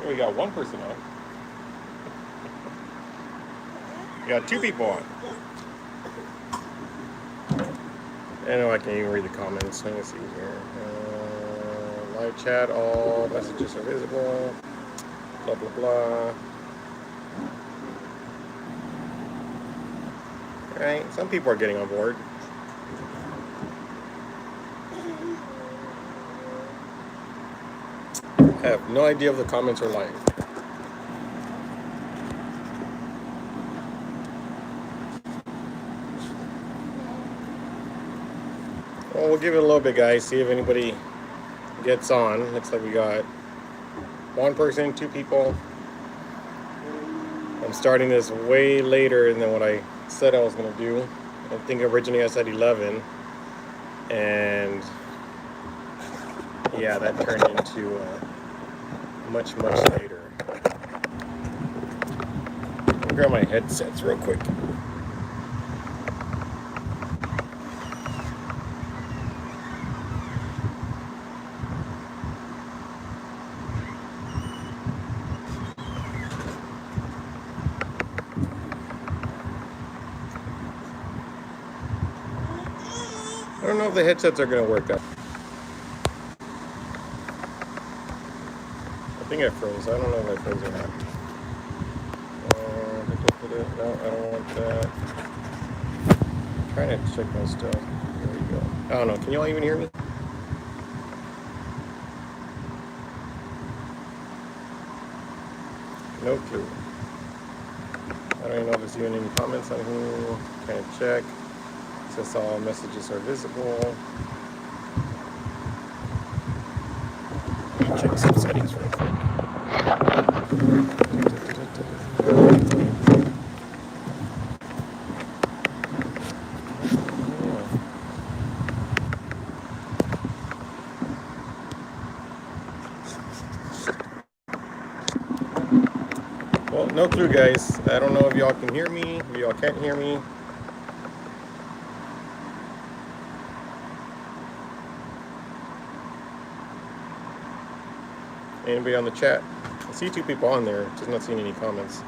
We got one person on. We got two people on. I know I can't even read the comments. Let me see here. Live chat, all messages are visible. Blah, blah, blah. Alright, some people are getting on board. I have no idea if the comments are live. Well, we'll give it a little bit, guys. See if anybody gets on. Looks like we got one person, two people. I'm starting this way later than what I said I was going to do. I think originally I said 11. And yeah, that turned into much later. I'll grab my headsets real quick. I don't know if the headsets are going to work out. I think I froze. I don't know if I froze or not. No, I don't want that. I'm trying to check my stuff. There we go. I don't know. Can y'all even hear me? No clue. I don't even know if there's even any comments on here. Trying to check. It says all messages are visible. Check some settings real quick. Well, no clue, guys. I don't know if y'all can hear me, if y'all can't hear me. Anybody on the chat? I see two people on there, just not seeing any comments.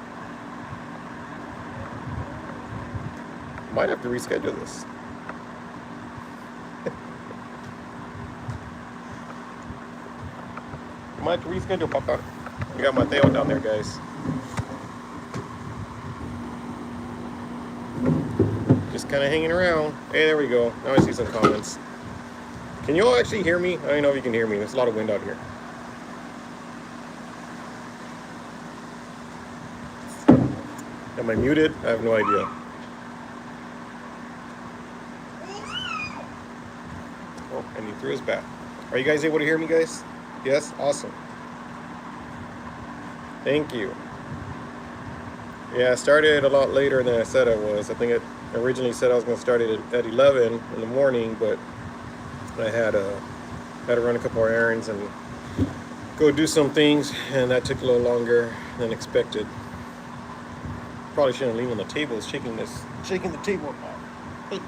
Might have to reschedule this. Might have to reschedule, Papa. We got Mateo down there, guys. Just kind of hanging around. Hey, there we go. Now I see some comments. Can you all actually hear me? I don't know if you can hear me. There's a lot of wind out here. Am I muted? I have no idea. Oh, and he threw his bat. Are you guys able to hear me, guys? Yes? Awesome. Thank you. Yeah, I started a lot later than I said I was. I think it originally said I was going to start it at 11 in the morning, but I had to run a couple of errands and go do some things, and that took a little longer than expected. Probably shouldn't leave on the table. It's shaking the table. Hey,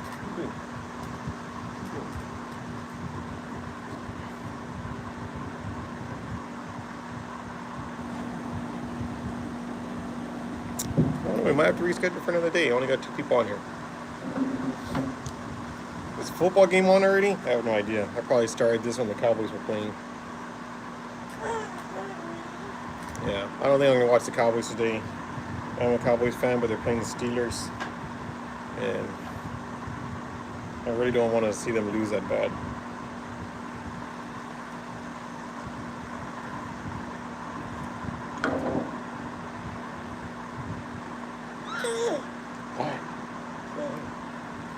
we might have to reschedule for another day. I only got two people on here. Is the football game on already? I have no idea. I probably started this when the Cowboys were playing. Yeah, I don't think I'm going to watch the Cowboys today. I'm a Cowboys fan, but they're playing the Steelers. And I really don't want to see them lose that bad.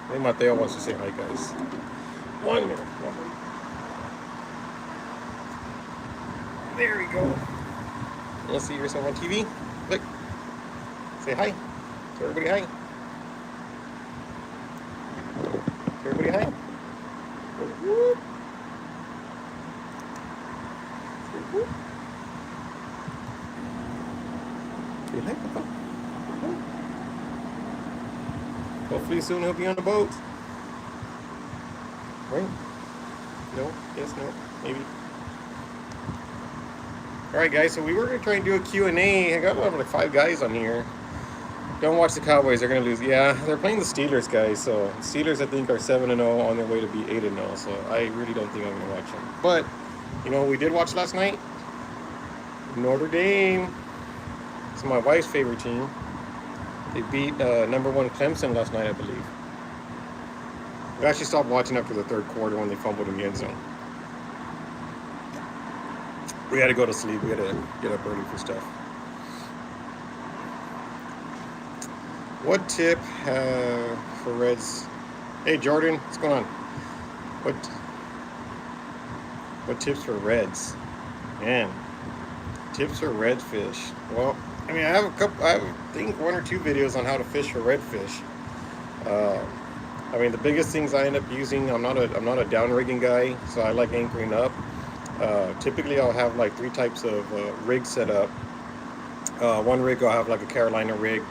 I think Mateo wants to say hi, guys. 1 minute. There we go. You want to see yourself on TV? Look. Say hi. Say everybody hi. Say everybody hi. Whoop. Whoop. Say hi, Papa. Hopefully soon he'll be on the boat. Right? No? Yes, no? Maybe. Alright guys, so we were going to try and do a Q&A. I got like 5 guys on here. Don't watch the Cowboys, they're going to lose. Yeah, they're playing the Steelers, guys. So the Steelers, I think, are 7-0 on their way to be 8-0. So I really don't think I'm going to watch them. But, you know what we did watch last night? Notre Dame. It's my wife's favorite team. They beat #1 Clemson last night, I believe. We actually stopped watching after the 3rd quarter when they fumbled in the end zone. We had to go to sleep. We had to get up early for stuff. What tip for Reds? Hey Jordan, what's going on? What tips for Reds? Man, tips for redfish. Well, I mean, I think 1 or 2 videos on how to fish for redfish. I mean, the biggest things I end up using, I'm not a downrigging guy, so I like anchoring up. Typically, I'll have like 3 types of rigs set up. One rig I'll have like a Carolina rig,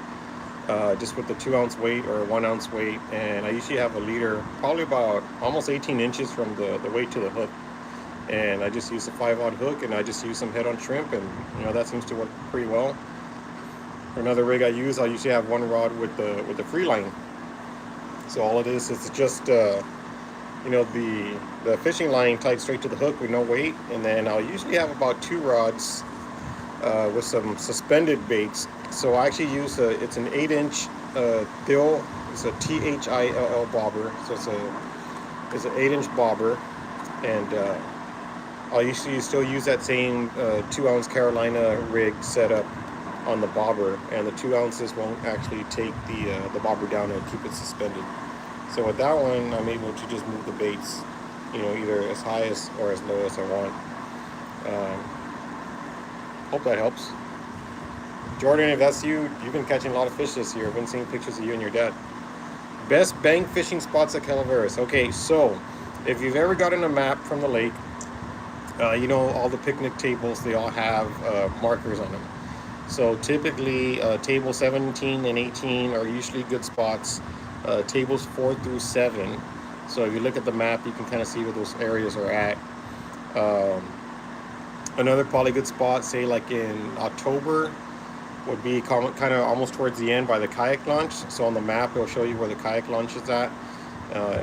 just with the 2-ounce weight or 1-ounce weight, and I usually have a leader, probably about almost 18 inches from the weight to the hook. And I just use a 5-aught hook, and I just use some head-on shrimp, and you know that seems to work pretty well. For another rig I usually have 1 rod with the free line. So all it is just you know, the fishing line tied straight to the hook with no weight, and then I'll usually have about 2 rods with some suspended baits. So I actually use it's an 8-inch Thill. It's a THILL bobber. So it's an 8-inch bobber, and I'll usually still use that same 2-ounce Carolina rig setup on the bobber, and the 2 ounces won't actually take the bobber down and keep it suspended. So with that one, I'm able to just move the baits, you know, either as high or as low as I want. Hope that helps. Jordan, if that's you, you've been catching a lot of fish this year. I've been seeing pictures of you and your dad. Best bank fishing spots at Calaveras. Okay, so if you've ever gotten a map from the lake, you know, all the picnic tables, they all have markers on them. So typically table 17 and 18 are usually good spots. Tables 4 through 7. So if you look at the map, you can kind of see where those areas are at. Another probably good spot, say like in October, would be kind of almost towards the end by the kayak launch. So on the map, it'll show you where the kayak launch is at.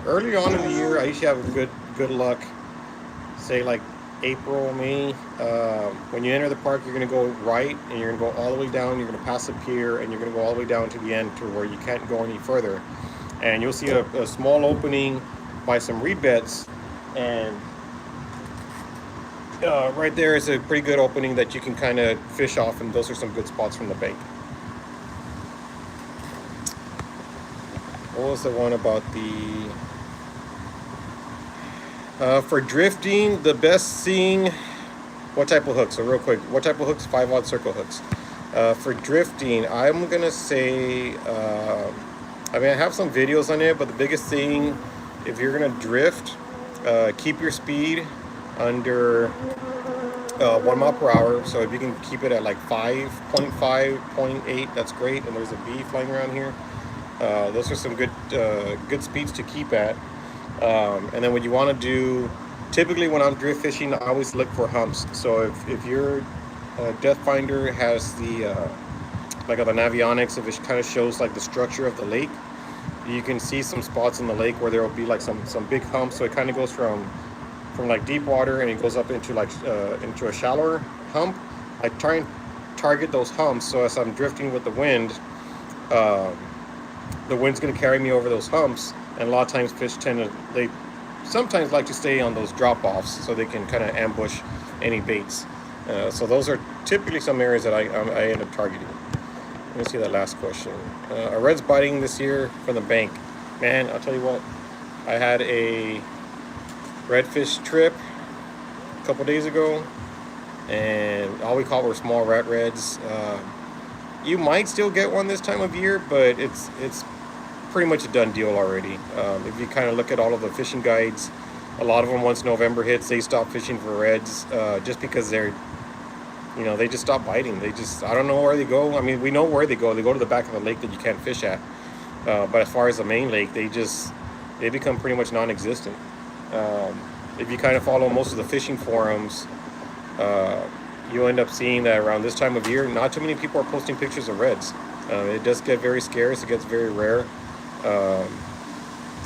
Early on in the year, I usually have good luck, say like April, May. When you enter the park, you're going to go right, and you're going to go all the way down. You're going to pass a pier, and you're going to go all the way down to the end to where you can't go any further. And you'll see a small opening by some reed beds, and right there is a pretty good opening that you can kind of fish off, and those are some good spots from the bank. What was the one about for drifting, the best thing, what type of hooks? So real quick, what type of hooks? 5-aught circle hooks. For drifting, I'm gonna say, I mean, I have some videos on it, but the biggest thing, if you're gonna drift, keep your speed under 1 mile per hour. So if you can keep it at like 5.5, 0.8, that's great. And there's a bee flying around here. Those are some good speeds to keep at. And then what you want to do, typically when I'm drift fishing, I always look for humps. So if your depth finder has the like the Navionics, if it kind of shows like the structure of the lake, you can see some spots in the lake where there will be like some big humps. So it kind of goes from like deep water, and it goes up into like into a shallower hump. I try and target those humps, so as I'm drifting with the wind's going to carry me over those humps. And a lot of times fish they sometimes like to stay on those drop-offs, so they can kind of ambush any baits. So those are typically some areas that I end up targeting. Let me see that last question. Are reds biting this year from the bank? Man, I'll tell you what, I had a redfish trip a couple days ago, and all we caught were small rat reds. You might still get one this time of year, but it's pretty much a done deal already. If you kind of look at all of the fishing guides, a lot of them, once November hits, they stop fishing for reds, just because they're, they just stop biting. I don't know where they go. I mean, we know where they go. They go to the back of the lake that you can't fish at. But as far as the main lake, they become pretty much non-existent. If you kind of follow most of the fishing forums, you'll end up seeing that around this time of year, not too many people are posting pictures of reds. It does get very scarce. It gets very rare. And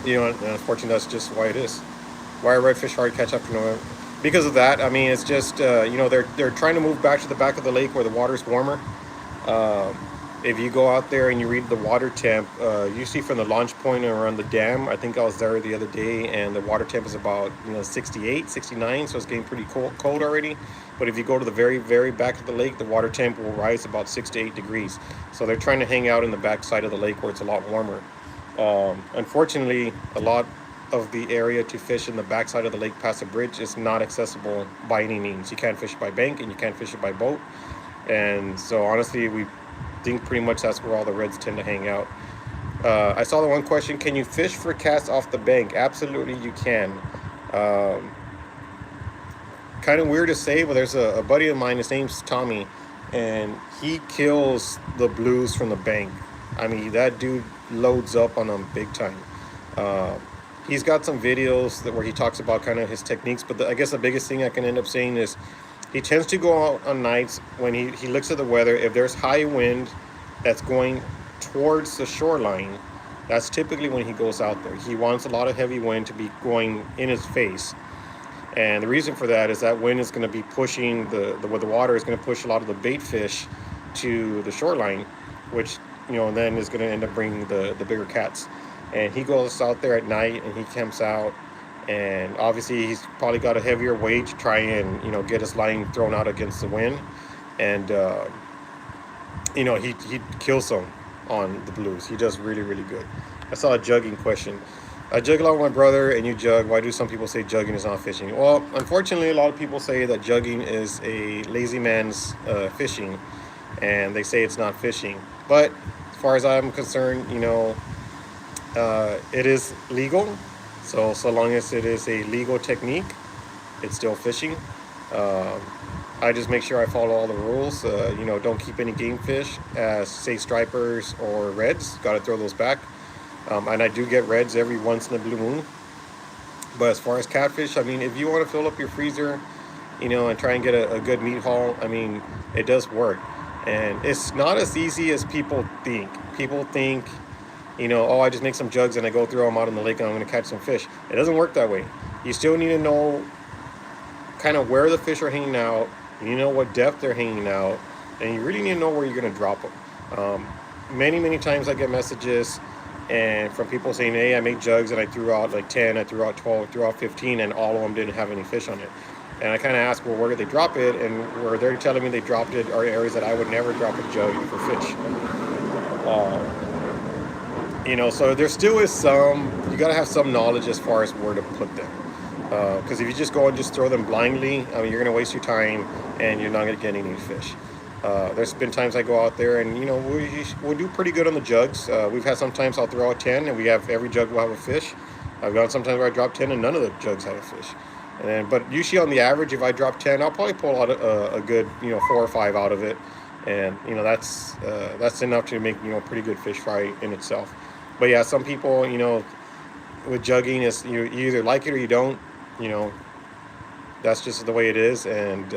unfortunately, that's just why it is. Why are redfish hard to catch after November? Because of that. I mean, it's just they're trying to move back to the back of the lake where the water's warmer. If you go out there and you read the water temp, usually from the launch point around the dam, I think I was there the other day, and the water temp is about 68, 69, so it's getting pretty cold already. But if you go to the very, very back of the lake, the water temp will rise about 6 to 8 degrees. So they're trying to hang out in the back side of the lake where it's a lot warmer. Unfortunately, a lot of the area to fish in the backside of the lake past the bridge is not accessible by any means. You can't fish it by bank, and you can't fish it by boat. And so honestly, we think pretty much that's where all the reds tend to hang out. I saw the one question, can you fish for cats off the bank? Absolutely you can. Kind of weird to say, but there's a buddy of mine, his name's Tommy, and he kills the blues from the bank. I mean, that dude loads up on them big time. He's got some videos where he talks about kind of his techniques, but I guess the biggest thing I can end up saying is he tends to go out on nights when he looks at the weather. If there's high wind that's going towards the shoreline, that's typically when he goes out there. He wants a lot of heavy wind to be going in his face. And the reason for that is that wind is going to be pushing the water is going to push a lot of the bait fish to the shoreline, which then is going to end up bringing the bigger cats. And he goes out there at night and he camps out, and obviously he's probably got a heavier weight to try and get his line thrown out against the wind, and he kills them on the blues. He does really, really good. I saw a jugging question. I jug a lot with my brother, and you jug. Why do some people say jugging is not fishing? Well, unfortunately, a lot of people say that jugging is a lazy man's fishing, and they say it's not fishing. But as far as I'm concerned, it is legal. So long as it is a legal technique, it's still fishing. I just make sure I follow all the rules. Don't keep any game fish, as say stripers or reds. Got to throw those back. And I do get reds every once in a blue moon. But as far as catfish, I mean, if you want to fill up your freezer, and try and get a good meat haul, I mean, it does work. And it's not as easy as people think. People think, I just make some jugs and I go throw them out in the lake and I'm going to catch some fish. It doesn't work that way. You still need to know kind of where the fish are hanging out. You know what depth they're hanging out. And you really need to know where you're going to drop them. Many, many times I get messages and from people saying, hey, I made jugs and I threw out like 10, I threw out 12, threw out 15, and all of them didn't have any fish on it. And I kind of ask, well, where did they drop it? And where they're telling me they dropped it are areas that I would never drop a jug for fish. So there still is you got to have some knowledge as far as where to put them. Because if you just go and just throw them blindly, I mean, you're going to waste your time and you're not going to get any fish. There's been times I go out there and, we'll do pretty good on the jugs. We've had sometimes I'll throw out 10 and every jug will have a fish. I've gone sometimes where I drop 10 and none of the jugs had a fish. But usually on the average, if I drop 10, I'll probably pull out a good, 4 or 5 out of it. And, that's enough to make, pretty good fish fry in itself. But yeah, some people, with jugging is you either like it or you don't, that's just the way it is. And,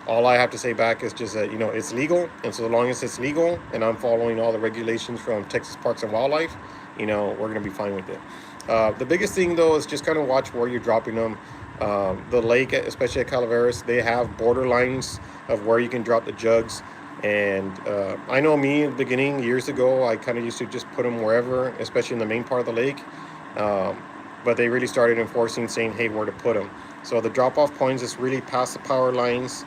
all I have to say back is just that, it's legal. And so long as it's legal and I'm following all the regulations from Texas Parks and Wildlife, we're going to be fine with it. The biggest thing, though, is just kind of watch where you're dropping them. The lake, especially at Calaveras, they have border lines of where you can drop the jugs. And I know me in the beginning, years ago, I kind of used to just put them wherever, especially in the main part of the lake. But they really started enforcing, saying, hey, where to put them. So the drop-off points is really past the power lines.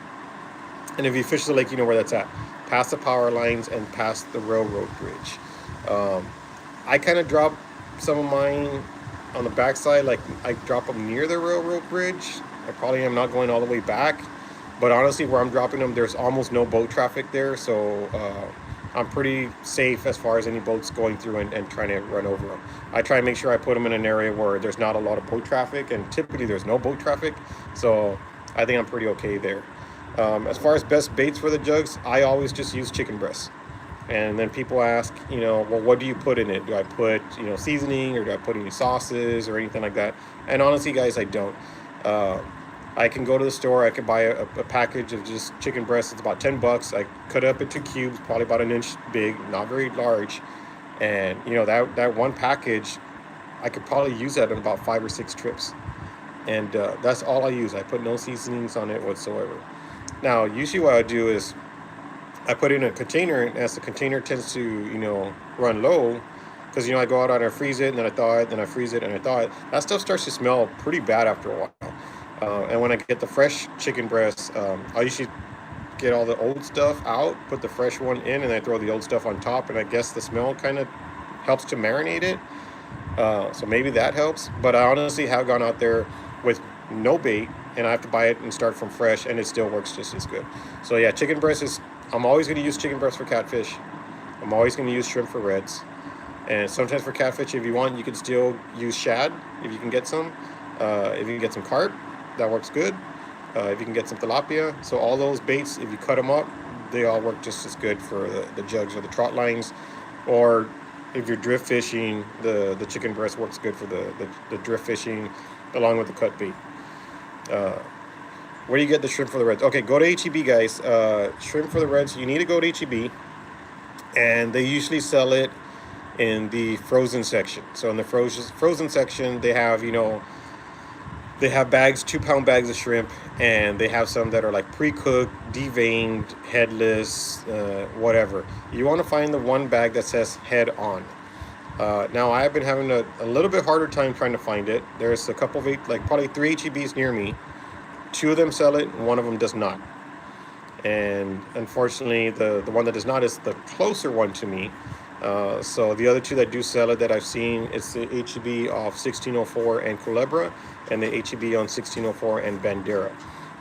And if you fish the lake, you know where that's at. Past the power lines and past the railroad bridge. I kind of drop some of mine on the backside, like I drop them near the railroad bridge. I probably am not going all the way back, but honestly, where I'm dropping them, there's almost no boat traffic there, so I'm pretty safe as far as any boats going through and trying to run over them. I try and make sure I put them in an area where there's not a lot of boat traffic, and typically there's no boat traffic, so I think I'm pretty okay there. As far as best baits for the jugs, I always just use chicken breasts. And then people ask, you know, well, what do you put in it? Do I put, you know, seasoning, or do I put any sauces or anything like that? And honestly, guys, I don't. I can go to the store, I can buy a package of just chicken breasts. It's about $10. I cut it up into cubes, probably about an inch big, not very large. And, you know, that one package, I could probably use that in about 5 or 6 trips. And that's all I use. I put no seasonings on it whatsoever. Now, usually what I do is I put it in a container, and as the container tends to, you know, run low, because, you know, I go out and I freeze it, and then I thaw it, then I freeze it, and I thaw it. That stuff starts to smell pretty bad after a while. And when I get the fresh chicken breasts, I usually get all the old stuff out, put the fresh one in, and I throw the old stuff on top, and I guess the smell kind of helps to marinate it. So maybe that helps. But I honestly have gone out there with no bait, and I have to buy it and start from fresh, and it still works just as good. So yeah, chicken breast is, I'm always going to use chicken breast for catfish. I'm always going to use shrimp for reds. And sometimes for catfish, if you want, you can still use shad, if you can get some. If you can get some carp, that works good. If you can get some tilapia. So all those baits, if you cut them up, they all work just as good for the jugs or the trot lines. Or if you're drift fishing, the chicken breast works good for the drift fishing along with the cut bait. Where do you get the shrimp for the reds? Okay, go to HEB, guys. Shrimp for the reds, you need to go to HEB, and they usually sell it in the frozen section. So in the frozen section, they have, you know, they have bags, 2-pound bags of shrimp, and they have some that are like pre-cooked, deveined, headless, whatever. You want to find the one bag that says head on. Now, I've been having a little bit harder time trying to find it. There's a couple of, like probably 3 HEBs near me. 2 of them sell it, and 1 of them does not. And unfortunately, the one that does not is the closer one to me. So the other 2 that do sell it that I've seen, it's the HEB off 1604 and Culebra, and the HEB on 1604 and Bandera.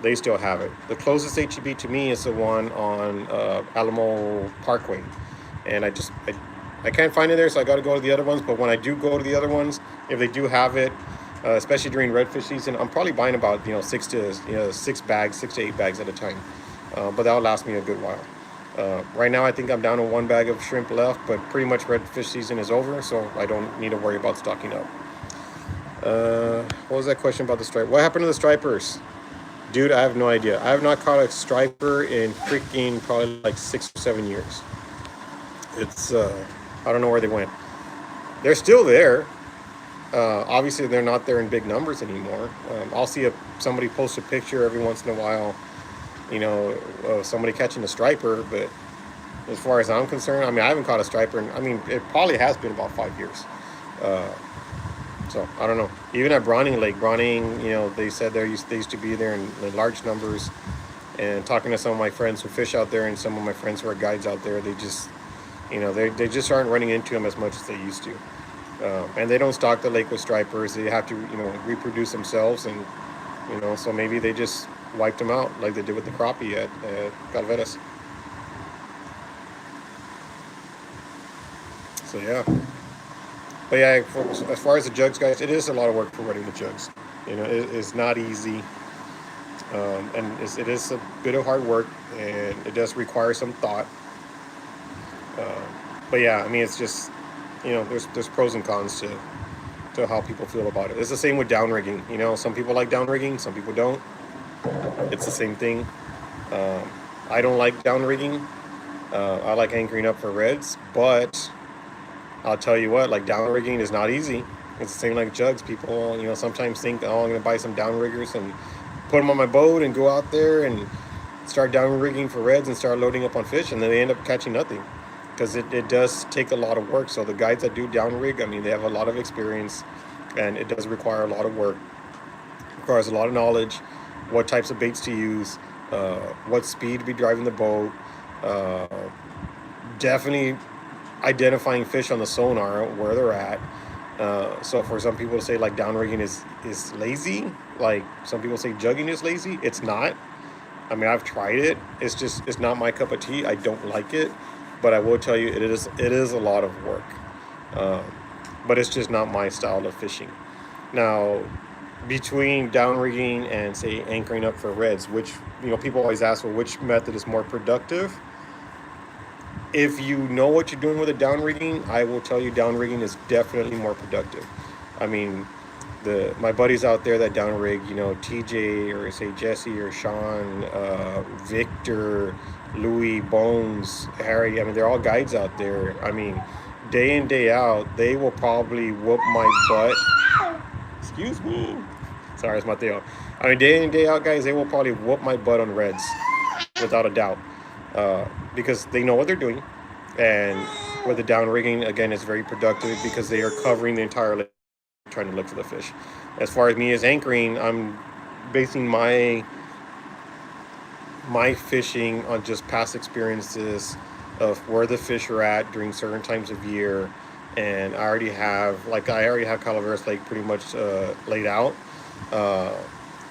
They still have it. The closest HEB to me is the one on Alamo Parkway, and I can't find it there, so I got to go to the other ones. But when I do go to the other ones, if they do have it, especially during redfish season, I'm probably buying about 6 to 8 bags at a time. But that'll last me a good while. Right now, I think I'm down to 1 bag of shrimp left, but pretty much redfish season is over, so I don't need to worry about stocking up. What was that question about the striper? What happened to the stripers? Dude, I have no idea. I have not caught a striper in freaking probably like 6 or 7 years. It's, I don't know where they went. They're still there. Obviously, they're not there in big numbers anymore. I'll see somebody post a picture every once in a while, you know, somebody catching a striper, but as far as I'm concerned, I mean, I haven't caught a striper, I mean, it probably has been about 5 years. So, I don't know. Even at Browning Lake, you know, they said they used to be there in large numbers, and talking to some of my friends who fish out there and some of my friends who are guides out there, they just, you know, they just aren't running into them as much as they used to. And they don't stock the lake with stripers. They have to, you know, reproduce themselves, and, you know, so maybe they just wiped them out like they did with the crappie at Calaveras. So, yeah. But, yeah, as far as the jugs, guys, it is a lot of work for running the jugs. You know, it's not easy. And it is a bit of hard work, and it does require some thought. But, yeah, I mean, it's just, you know, there's pros and cons to how people feel about it. It's the same with downrigging. You know, some people like downrigging, some people don't. It's the same thing. I don't like downrigging. I like anchoring up for reds, but I'll tell you what, like, downrigging is not easy. It's the same like jugs. People, you know, sometimes think, oh, I'm going to buy some downriggers and put them on my boat and go out there and start downrigging for reds and start loading up on fish, and then they end up catching nothing. Because it does take a lot of work. So the guys that do downrig, I mean, they have a lot of experience, and it does require a lot of work. It requires a lot of knowledge, what types of baits to use, what speed to be driving the boat. Definitely identifying fish on the sonar where they're at. So for some people to say like downrigging is lazy, like some people say jugging is lazy, it's not. I mean, I've tried it. It's not my cup of tea. I don't like it, but I will tell you it is a lot of work. Um, but it's just not my style of fishing. Now, between downrigging and say anchoring up for reds, which people always ask, well, which method is more productive? If you know what you're doing with a downrigging, I will tell you downrigging is definitely more productive. I mean, my buddies out there that downrig, TJ or say Jesse or Sean, Victor, Louis, Bones, Harry. I mean, they're all guides out there. I mean, day in day out, they will probably whoop my butt. Excuse me. Sorry, it's Mateo. I mean, day in day out, guys, they will probably whoop my butt on reds, without a doubt, because they know what they're doing. And with the downrigging, again, it's very productive because they are covering the entire lake trying to look for the fish. As far as me as anchoring, I'm basing my fishing on just past experiences of where the fish are at during certain times of year. And I already have Calaveras Lake pretty much laid out.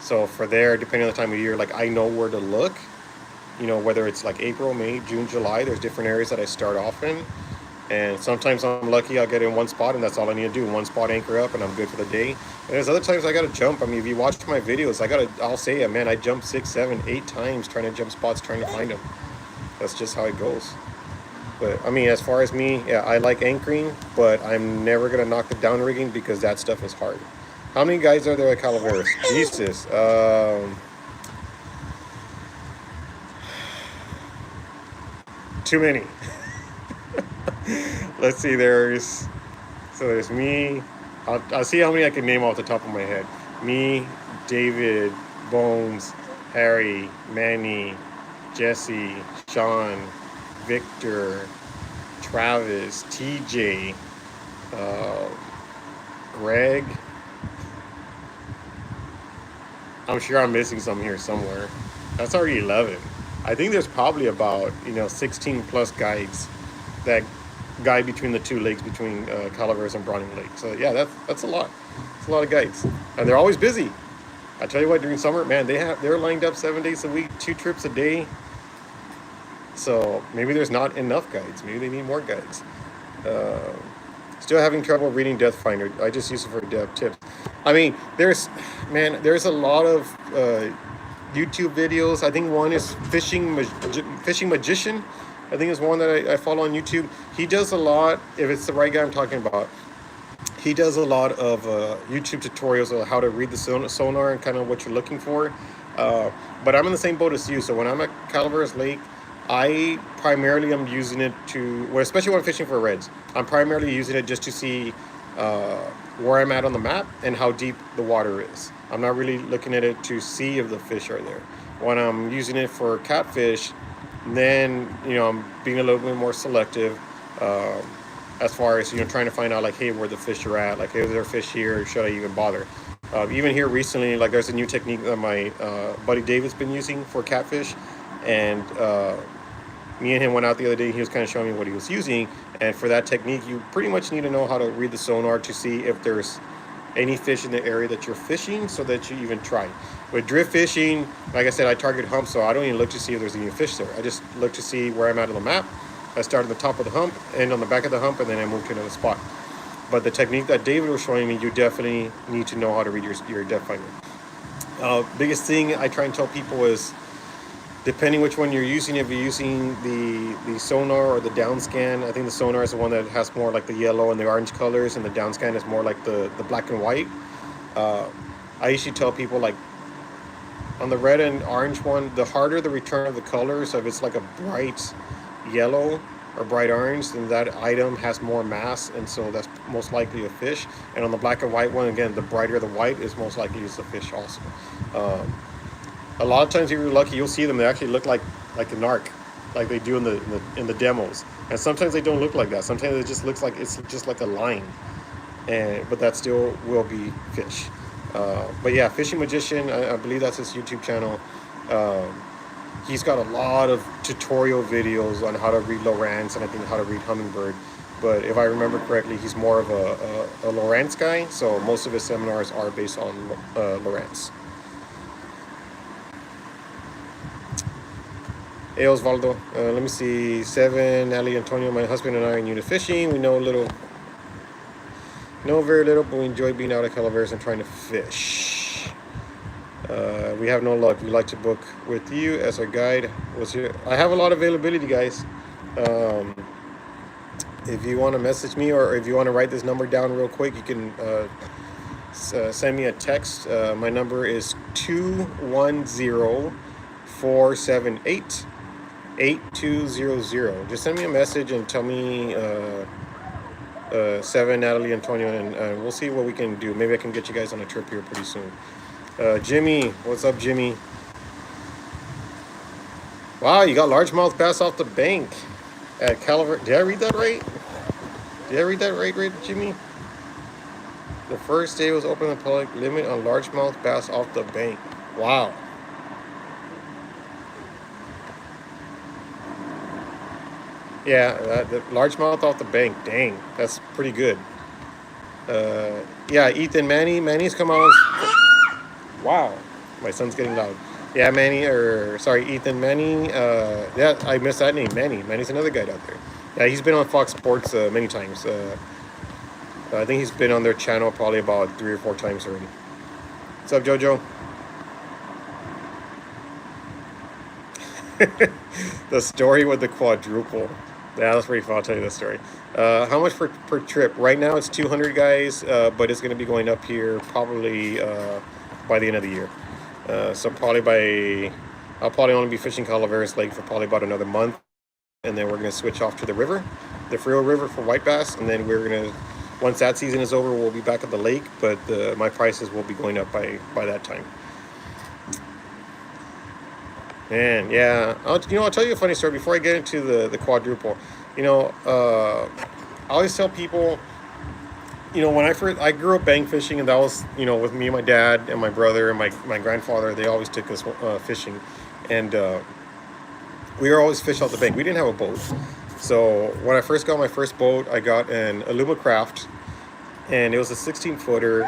So for there, depending on the time of year, like I know where to look, whether it's like April, May, June, July, there's different areas that I start off in. And sometimes I'm lucky, I'll get in one spot and that's all I need to do. One spot, anchor up, and I'm good for the day. And there's other times I got to jump. I mean, if you watch my videos, I'll say it, man, I jumped 6, 7, 8 times trying to jump spots, trying to find them. That's just how it goes. But I mean, as far as me, yeah, I like anchoring, but I'm never going to knock the downrigging because that stuff is hard. How many guys are there at Calaveras? Jesus. Too many. Let's see, there's me. I'll see how many I can name off the top of my head. Me, David, Bones, Harry, Manny, Jesse, Sean, Victor, Travis, TJ, Greg. I'm sure I'm missing some here somewhere. That's already 11. I think there's probably about 16 plus guides that guide between the two lakes, between Calaveras and Browning Lake. So yeah, that's a lot. It's a lot of guides, and they're always busy. I tell you what, during summer, man, they're lined up 7 days a week, 2 trips a day. So maybe there's not enough guides. Maybe they need more guides. Still having trouble reading Depth Finder. I just use it for depth tips. I mean, there's a lot of YouTube videos. I think one is Fishing Magician. I think is one that I follow on YouTube. He does a lot, if it's the right guy I'm talking about, he does a lot of YouTube tutorials on how to read the sonar and kind of what you're looking for. But I'm in the same boat as you. So when I'm at Calaveras Lake, I primarily am using it especially when I'm fishing for reds, I'm primarily using it just to see where I'm at on the map and how deep the water is. I'm not really looking at it to see if the fish are there. When I'm using it for catfish, then I'm being a little bit more selective as far as trying to find out like, hey, where the fish are at, like, hey, is there fish here, should I even bother? Even here recently, like there's a new technique that my buddy David's been using for catfish, and me and him went out the other day. He was kind of showing me what he was using, and for that technique you pretty much need to know how to read the sonar to see if there's any fish in the area that you're fishing, so that you even try. With drift fishing, like I said, I target humps, so I don't even look to see if there's any fish there. I just look to see where I'm at on the map. I start at the top of the hump, end on the back of the hump, and then I move to another spot. But the technique that David was showing me, you definitely need to know how to read your depth finder. Biggest thing I try and tell people is, depending which one you're using, if you're using the sonar or the down scan, I think the sonar is the one that has more like the yellow and the orange colors, and the down scan is more like the black and white. I usually tell people, like, on the red and orange one, the harder the return of the color. So if it's like a bright yellow or bright orange, then that item has more mass, and so that's most likely a fish. And on the black and white one, again, the brighter the white is most likely is a fish also. A lot of times, if you're lucky, you'll see them. They actually look like the narc, like they do in the demos. And sometimes they don't look like that. Sometimes it just looks like it's just like a line, but that still will be fish. But yeah, Fishing Magician, I believe that's his YouTube channel. He's got a lot of tutorial videos on how to read Lowrance, and I think how to read Hummingbird. but if I remember correctly, he's more of a Lawrence guy, so most of his seminars are based on Lawrence. Hey Osvaldo, let me see. 7, Ali, Antonio, my husband and I are unit fishing. We know very little, but we enjoy being out at Calaveras and trying to fish. We have no luck. We like to book with you as our guide. I have a lot of availability, guys. If you want to message me, or if you want to write this number down real quick, you can send me a text. My number is 210-478-8200. Just send me a message and tell me 7, Natalie, Antonio, and we'll see what we can do. Maybe I can get you guys on a trip here pretty soon. Jimmy, what's up, Jimmy? Wow, you got largemouth bass off the bank at Calaveras. Did I read that right? Jimmy? The first day was open to the public, limit on largemouth bass off the bank. Wow. Yeah, the largemouth off the bank. Dang, that's pretty good. Yeah, Ethan, Manny's come out. Wow, my son's getting loud. Yeah, Ethan, Manny. Yeah, I missed that name, Manny. Manny's another guy out there. Yeah, he's been on Fox Sports many times. I think he's been on their channel probably about 3 or 4 times already. What's up, JoJo? The story with the quadruple. Yeah, that's pretty fun. I'll tell you the story. How much per trip? Right now it's 200, guys, but it's going to be going up here probably by the end of the year. So I'll probably only be fishing Calaveras Lake for probably about another month, and then we're going to switch off to the river, the Frio River, for white bass, and then we're going to, once that season is over, we'll be back at the lake, but my prices will be going up by that time. And yeah, I'll tell you a funny story before I get into the quadruple. I always tell people, when I grew up bank fishing, and that was, with me and my dad and my brother and my grandfather. They always took us fishing, and we were always fish off the bank. We didn't have a boat, so when I first got my first boat, I got an Alumacraft, and it was a 16-footer.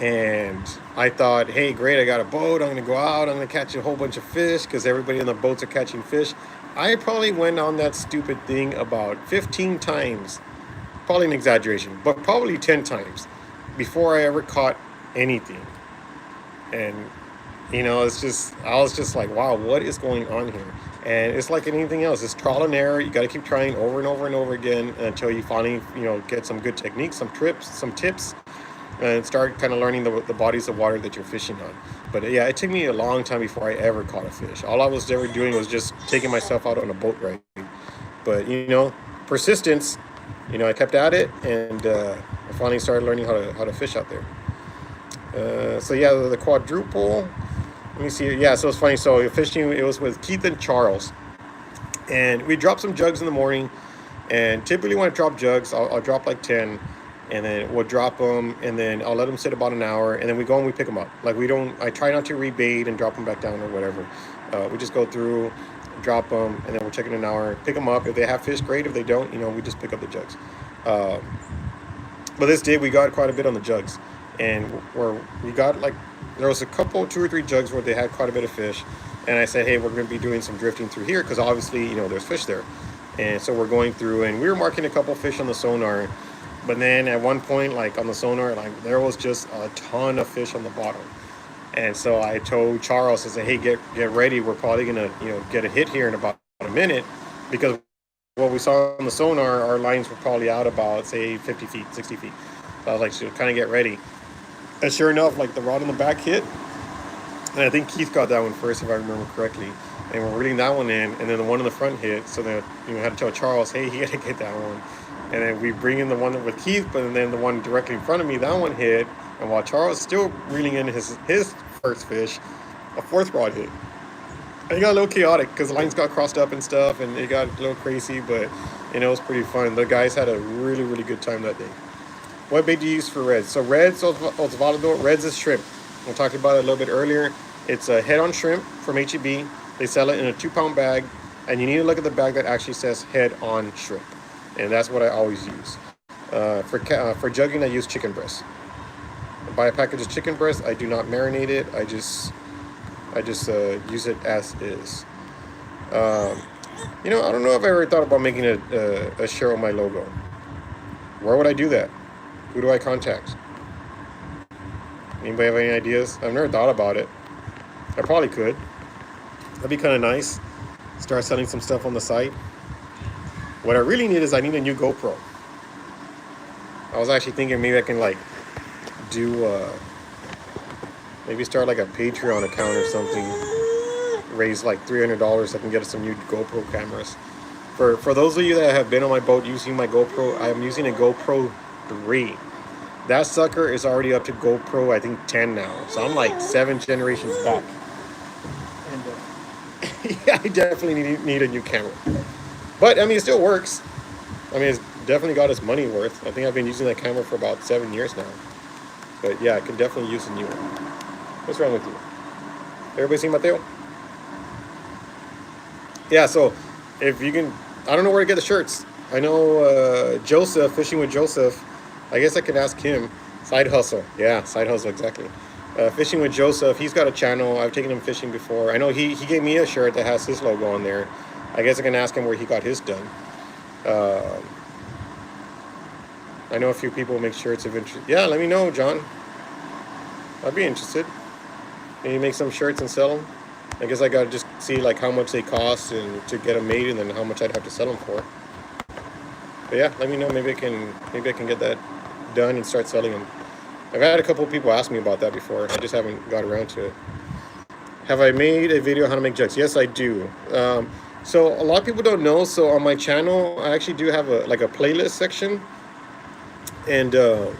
And I thought, hey, great, I got a boat. I'm going to go out. I'm going to catch a whole bunch of fish because everybody in the boats are catching fish. I probably went on that stupid thing about 15 times. Probably an exaggeration, but probably 10 times before I ever caught anything. And, I was just like, wow, what is going on here? And it's like anything else. It's trial and error. You got to keep trying over and over and over again until you finally, get some good techniques, some tips, and start kind of learning the bodies of water that you're fishing on. But yeah, it took me a long time before I ever caught a fish. All I was ever doing was just taking myself out on a boat ride. But persistence. I kept at it, and I finally started learning how to fish out there. So yeah, the quadruple. Let me see. Yeah, so it's funny. So fishing, it was with Keith and Charles, and we dropped some jugs in the morning. And typically when I drop jugs, I'll drop like 10. And then we'll drop them, and then I'll let them sit about an hour, and then we go and we pick them up. Like I try not to rebait and drop them back down or whatever. We just go through, drop them, and then we'll check in an hour, pick them up. If they have fish, great. If they don't, we just pick up the jugs. But this day we got quite a bit on the jugs, and we got there was a couple, 2 or 3 jugs where they had quite a bit of fish, and I said, hey, we're going to be doing some drifting through here because obviously there's fish there, and so we're going through, and we were marking a couple fish on the sonar. But then at one point, on the sonar, there was just a ton of fish on the bottom. And so I told Charles, I said, hey, get ready. We're probably going to, get a hit here in about a minute, because what we saw on the sonar, our lines were probably out about, say, 50 feet, 60 feet. So I was like, so kind of get ready. And sure enough, the rod in the back hit. And I think Keith got that one first, if I remember correctly. And we're reeling that one in, and then the one in the front hit. So then, I had to tell Charles, hey, he got to get that one. And then we bring in the one with Keith, but then the one directly in front of me, that one hit. And while Charles is still reeling in his first fish, a 4th rod hit. And it got a little chaotic because the lines got crossed up and stuff, and it got a little crazy, but it was pretty fun. The guys had a really, really good time that day. What bait do you use for reds? So reds, Osvaldo, reds is shrimp. We talked about it a little bit earlier. It's a head-on shrimp from H-E-B. They sell it in a 2-pound bag, and you need to look at the bag that actually says head-on shrimp. and that's what I always use. For jugging, I use chicken breast. I buy a package of chicken breast. I do not marinate it. I just use it as is. Um, I don't know if I ever thought about making a shirt with my logo. Where would I do that? Who do I contact? Anybody have any ideas? I've never thought about it. I probably could. That'd be kind of nice. Start selling some stuff on the site. What I really need is I need a new GoPro. I was actually thinking maybe I can like do maybe start like a Patreon account or something. Raise like $300 so I can get us some new GoPro cameras. For those of you that have been on my boat using my GoPro, I'm using a GoPro 3. That sucker is already up to GoPro, I think 10 now. So I'm like 7 generations back. And yeah, I definitely need a new camera. But I mean, it still works. I mean, it's definitely got its money worth. I think I've been using that camera for about 7 years now. But yeah, I could definitely use a new one. What's wrong with you? Everybody see Mateo? Yeah, so if you can, I don't know where to get the shirts. I know Joseph, Fishing with Joseph. I guess I could ask him. Side hustle. Yeah, side hustle, exactly. Fishing with Joseph, he's got a channel. I've taken him fishing before. I know he gave me a shirt that has his logo on there. I guess I can ask him where he got his done. I know a few people make shirts of interest. Yeah, let me know, John. I'd be interested. Maybe make some shirts and sell them. I guess I gotta just see like how much they cost and to get them made, and then how much I'd have to sell them for. But yeah, let me know. Maybe I can get that done and start selling them. I've had a couple of people ask me about that before. I just haven't got around to it. Have I made a video on how to make jugs? Yes, I do. So a lot of people don't know. So on my channel, I actually do have a playlist section. And the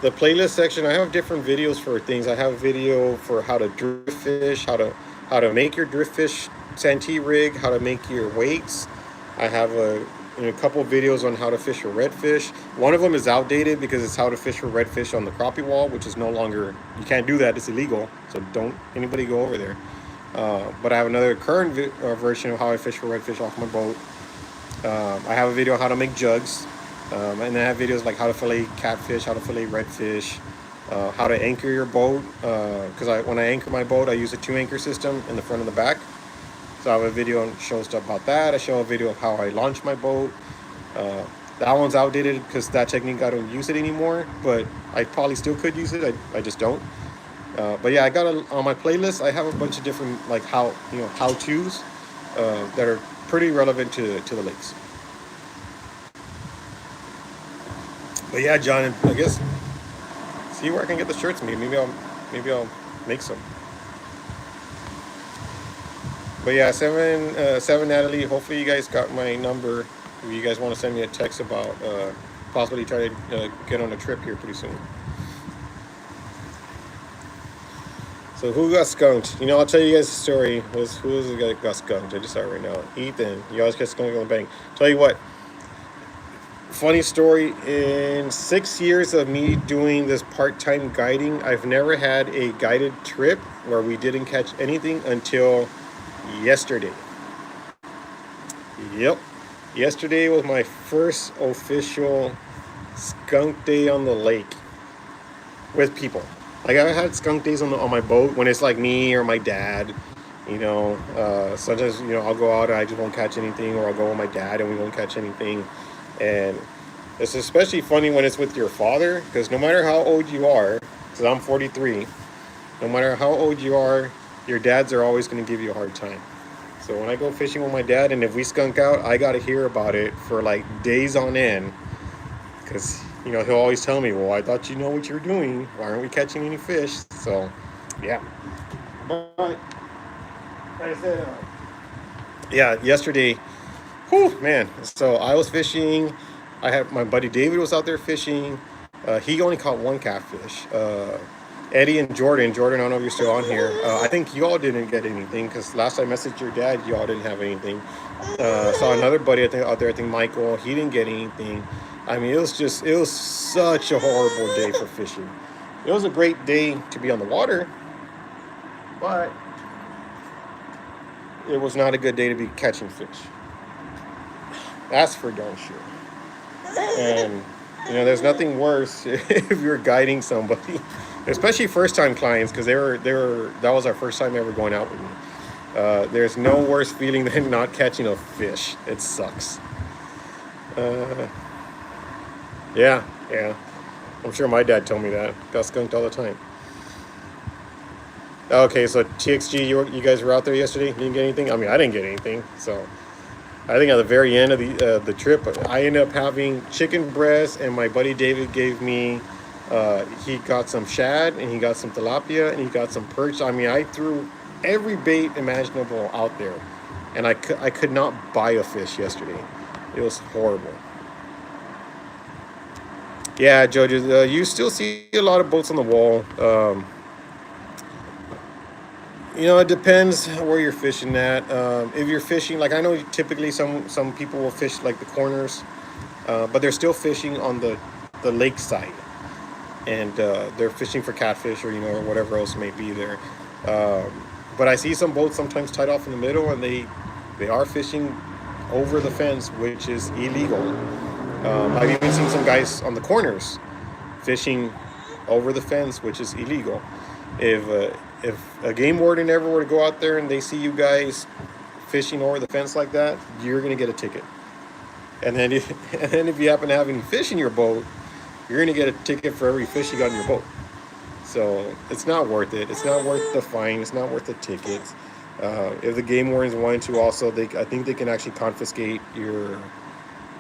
playlist section, I have different videos for things. I have a video for how to drift fish, how to make your drift fish Santee rig, how to make your weights. I have a couple of videos on how to fish for redfish. One of them is outdated because it's how to fish for redfish on the crappie wall, which is no longer, you can't do that, it's illegal. So don't anybody go over there. But I have another current version of how I fish for redfish off my boat. I have a video on how to make jugs. And then I have videos like how to fillet catfish, how to fillet redfish, how to anchor your boat. Because when I anchor my boat, I use a 2-anchor system in the front and the back. So I have a video on show stuff about that. I show a video of how I launch my boat. That one's outdated because that technique, I don't use it anymore. But I probably still could use it. I just don't. But yeah, I got on my playlist. I have a bunch of different like how-tos that are pretty relevant to the lakes. But yeah, John, I guess see where I can get the shirts made. Maybe I'll make some. But yeah, seven Natalie. Hopefully you guys got my number. If you guys want to send me a text about possibly try to get on a trip here pretty soon. So who got skunked? I'll tell you guys the story. Who was the guy that got skunked? I just saw it right now. Ethan. You always get skunked on the bank. Tell you what. Funny story, in 6 years of me doing this part-time guiding, I've never had a guided trip where we didn't catch anything until yesterday. Yep. Yesterday was my first official skunk day on the lake with people. Like, I've had skunk days on my boat when it's like me or my dad. Sometimes, I'll go out and I just won't catch anything, or I'll go with my dad and we won't catch anything. And it's especially funny when it's with your father, because no matter how old you are, because I'm 43, no matter how old you are, your dads are always going to give you a hard time. So when I go fishing with my dad, and if we skunk out, I got to hear about it for like days on end, because he'll always tell me, well, I thought you know what you're doing, why aren't we catching any fish? So yeah, but like I said, yeah, yesterday, whew, man. So I was fishing. I had my buddy David was out there fishing. He only caught one catfish. Eddie and Jordan. Jordan, I don't know if you're still on here. I think you all didn't get anything because last I messaged your dad, you all didn't have anything. Saw another buddy out there. I think Michael. He didn't get anything. I mean, it was such a horrible day for fishing. It was a great day to be on the water, but it was not a good day to be catching fish. That's for darn sure. And there's nothing worse if you're guiding somebody, especially first time clients, because that was our first time ever going out with me. There's no worse feeling than not catching a fish. It sucks. Uh, yeah, yeah. I'm sure my dad told me that. Got skunked all the time. Okay, so TXG, you guys were out there yesterday. You didn't get anything. I mean, I didn't get anything. So I think at the very end of the trip, I ended up having chicken breast, and my buddy David gave me. He got some shad, and he got some tilapia, and he got some perch. I mean, I threw every bait imaginable out there, and I could not buy a fish yesterday. It was horrible. Yeah, Judges, you still see a lot of boats on the wall. It depends where you're fishing at. If you're fishing, like I know typically some people will fish like the corners, but they're still fishing on the lake side, and they're fishing for catfish or whatever else may be there. But I see some boats sometimes tied off in the middle, and they are fishing over the fence, which is illegal. I've even seen some guys on the corners fishing over the fence, which is illegal. If a game warden ever were to go out there and they see you guys fishing over the fence like that, you're gonna get a ticket. And then if you happen to have any fish in your boat, you're gonna get a ticket for every fish you got in your boat. So it's not worth it. It's not worth the fine. It's not worth the tickets. If the game wardens wanted to, also I think they can actually confiscate your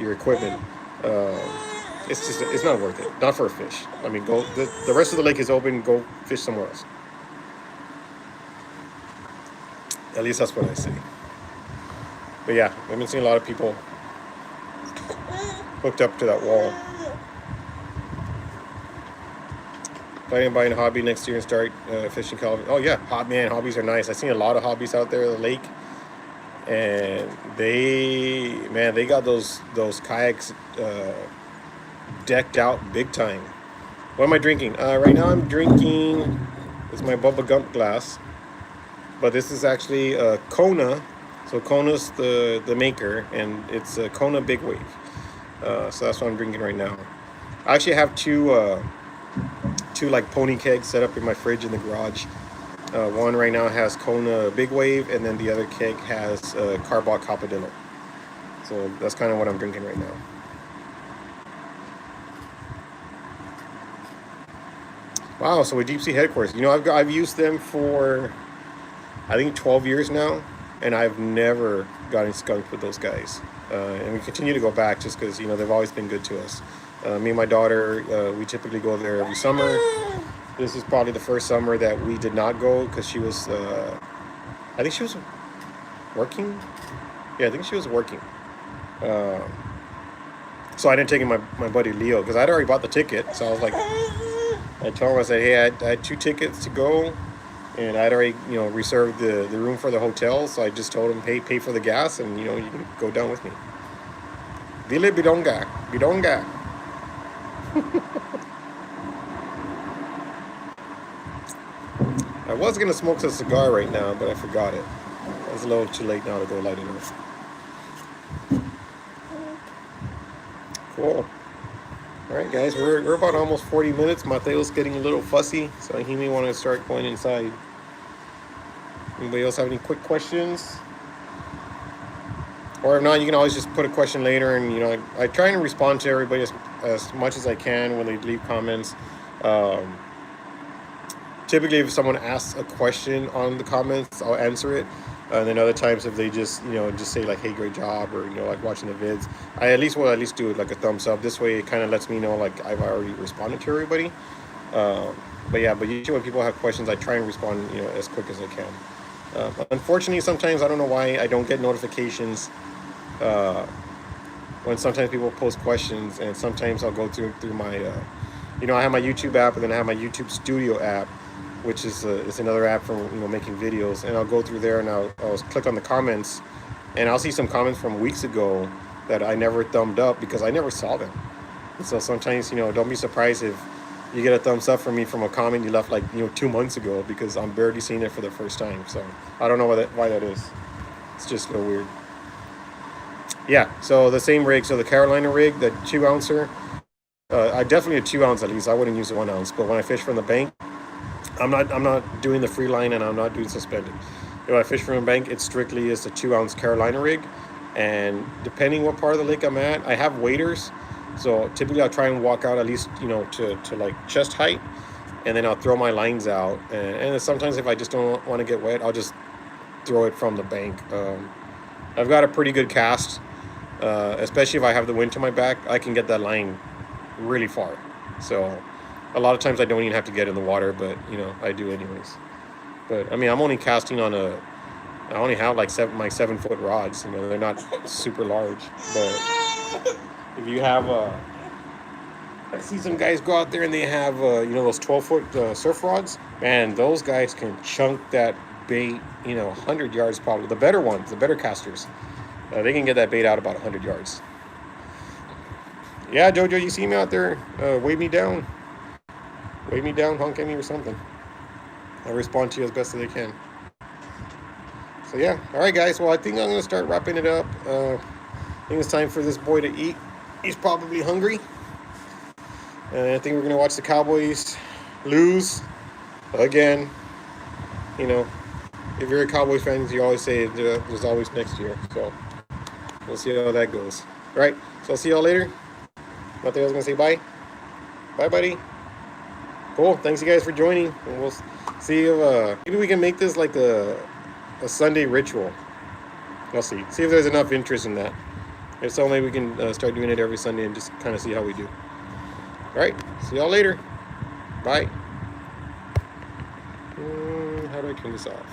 equipment. It's not worth it. Not for a fish. I mean, go the rest of the lake is open. Go fish somewhere else. At least that's what I say. But yeah, I've been seeing a lot of people hooked up to that wall. Planning on buying a hobby next year and start fishing Calaveras. Oh yeah, hobbies are nice. I've seen a lot of hobbies out there at the lake, and they got those kayaks decked out big time. What am I drinking? Right now I'm drinking. It's my Bubba Gump glass, but this is actually Kona. So Kona's the maker, and it's a Kona Big Wave. So that's what I'm drinking right now. I actually have two like pony kegs set up in my fridge in the garage. One right now has Kona Big Wave, and then the other keg has Carbot Capadillo. So that's kind of what I'm drinking right now. Wow, so with Deep Sea Headquarters, I've used them for I think 12 years now, and I've never gotten skunked with those guys. And we continue to go back just because they've always been good to us. Me and my daughter, we typically go there every summer. This is probably the first summer that we did not go because she was, I think she was working. Yeah, I think she was working. So I didn't take in my buddy Leo because I'd already bought the ticket. So I was like, I told him, I said, hey, I had 2 tickets to go, and I'd already, reserved the room for the hotel. So I just told him, hey, pay for the gas, and you can go down with me. Dile bidonga, bidonga. I was gonna smoke a cigar right now, but I forgot it. It's a little too late now to go light it up. Cool. All right, guys, we're about almost 40 minutes. Mateo's getting a little fussy, so he may want to start going inside. Anybody else have any quick questions? Or if not, you can always just put a question later, and I try and respond to everybody as much as I can when they leave comments. Typically, if someone asks a question on the comments, I'll answer it. And then other times, if they just just say like, "Hey, great job," or like watching the vids, I will at least do it like a thumbs up. This way, it kind of lets me know like I've already responded to everybody. But usually when people have questions, I try and respond as quick as I can. Unfortunately, sometimes I don't know why I don't get notifications when sometimes people post questions, and sometimes I'll go through my I have my YouTube app, and then I have my YouTube Studio app, which is it's another app for making videos, and I'll go through there and I'll click on the comments, and I'll see some comments from weeks ago that I never thumbed up because I never saw them. And so sometimes don't be surprised if you get a thumbs up from me from a comment you left like 2 months ago, because I'm barely seeing it for the first time. So I don't know why that is. It's just a little weird. Yeah, so the same rig, so the Carolina rig, the 2 ouncer. I definitely a 2 ounce at least. I wouldn't use a 1 ounce, but when I fish from the bank, I'm not doing the free line and I'm not doing suspended. If I fish from a bank, it strictly is the 2 ounce Carolina rig. And depending what part of the lake I'm at, I have waders. So typically I'll try and walk out at least, you know, to like chest height. And then I'll throw my lines out. And sometimes if I just don't want to get wet, I'll just throw it from the bank. I've got a pretty good cast. Especially if I have the wind to my back, I can get that line really far. So a lot of times I don't even have to get in the water, but you know, I do anyways. But I mean, I'm only casting on I only have like my 7-foot rods. You know, they're not super large. But if you have I see some guys go out there and they have you know, those 12-foot surf rods. Man, those guys can chunk that bait, you know, 100 yards probably. The better ones, the better casters, they can get that bait out about 100 yards. Yeah, Jojo, you see me out there? Wave me down. Wave me down, honk at me or something. I'll respond to you as best as I can. So yeah, all right, guys. Well, I think I'm going to start wrapping it up. I think it's time for this boy to eat. He's probably hungry. And I think we're going to watch the Cowboys lose again. You know, if you're a Cowboys fan, you always say there's always next year. So we'll see how that goes. All right, so I'll see y'all later. Nothing else going to say bye. Bye, buddy. Cool. Thanks, you guys, for joining. And we'll see if maybe we can make this like a Sunday ritual. I'll see. See if there's enough interest in that. If so, maybe we can start doing it every Sunday and just kind of see how we do. All right. See y'all later. Bye. How do I turn this off?